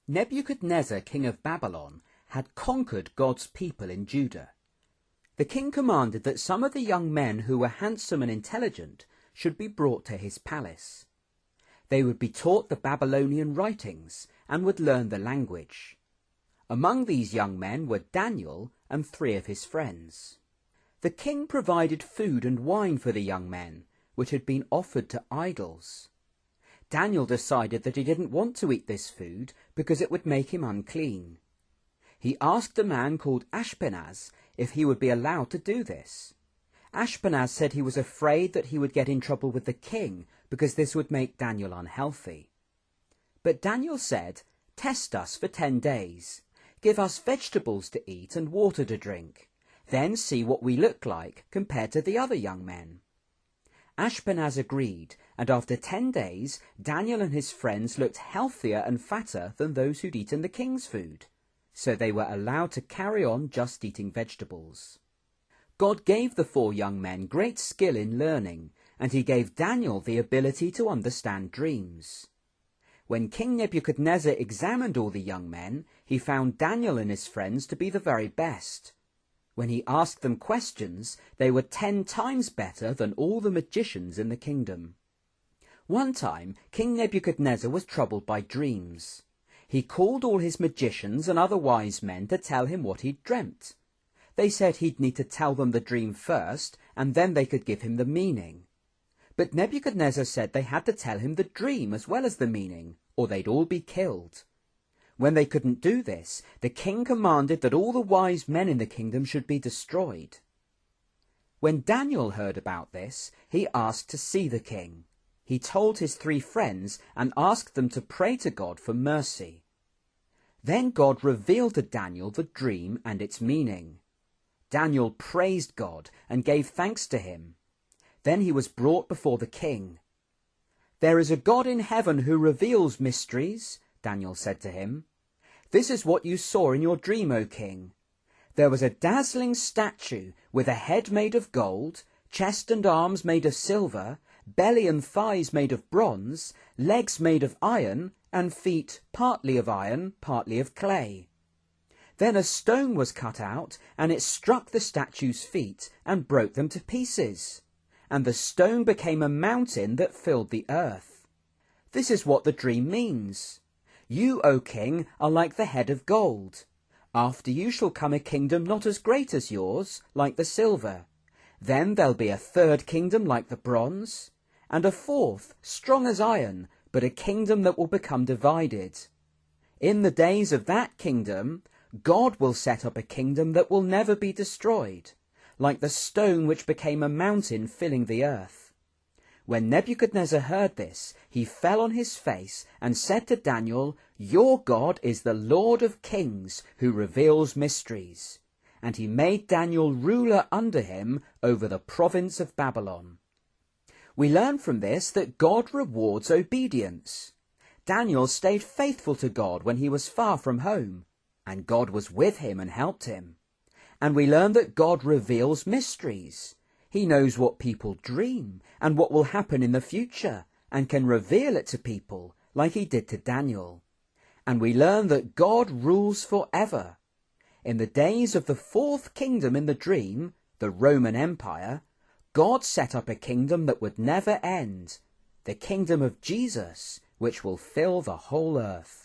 Nebuchadnezzar, king of Babylon, had conquered God's people in Judah. The king commanded that some of the young men who were handsome and intelligent should be brought to his palace. They would be taught the Babylonian writings and would learn the language. Among these young men were Daniel and 3 of his friends. The king provided food and wine for the young men, which had been offered to idols. Daniel decided that he didn't want to eat this food because it would make him unclean. He asked a man called Ashpenaz if he would be allowed to do this. Ashpenaz said he was afraid that he would get in trouble with the king because this would make Daniel unhealthy. But Daniel said, "Test us for 10 days. Give us vegetables to eat and water to drink. Then see what we look like compared to the other young men." Ashpenaz agreed, and after 10 days, Daniel and his friends looked healthier and fatter than those who'd eaten the king's food. So they were allowed to carry on just eating vegetables. God gave the 4 young men great skill in learning, and he gave Daniel the ability to understand dreams. When King Nebuchadnezzar examined all the young men, he found Daniel and his friends to be the very best. When he asked them questions, they were 10 times better than all the magicians in the kingdom. One time, King Nebuchadnezzar was troubled by dreams. He called all his magicians and other wise men to tell him what he'd dreamt. They said he'd need to tell them the dream first, and then they could give him the meaning. But Nebuchadnezzar said they had to tell him the dream as well as the meaning, or they'd all be killed. When they couldn't do this, the king commanded that all the wise men in the kingdom should be destroyed. When Daniel heard about this, he asked to see the king. He told his 3 friends and asked them to pray to God for mercy. Then God revealed to Daniel the dream and its meaning. Daniel praised God and gave thanks to him. Then he was brought before the king. "There is a God in heaven who reveals mysteries," Daniel said to him. "This is what you saw in your dream, O king. There was a dazzling statue with a head made of gold, chest and arms made of silver, belly and thighs made of bronze, legs made of iron, and feet partly of iron, partly of clay. Then a stone was cut out, and it struck the statue's feet and broke them to pieces. And the stone became a mountain that filled the earth. This is what the dream means. You, O king, are like the head of gold. After you shall come a kingdom not as great as yours, like the silver. Then there'll be a 3rd kingdom like the bronze, and a 4th, strong as iron, but a kingdom that will become divided. In the days of that kingdom, God will set up a kingdom that will never be destroyed, like the stone which became a mountain filling the earth." When Nebuchadnezzar heard this, he fell on his face and said to Daniel, "Your God is the Lord of kings, who reveals mysteries." And he made Daniel ruler under him over the province of Babylon. We learn from this that God rewards obedience. Daniel stayed faithful to God when he was far from home, and God was with him and helped him. And we learn that God reveals mysteries. He knows what people dream and what will happen in the future, and can reveal it to people like he did to Daniel. And we learn that God rules forever. In the days of the 4th kingdom in the dream, the Roman Empire, God set up a kingdom that would never end, the kingdom of Jesus, which will fill the whole earth.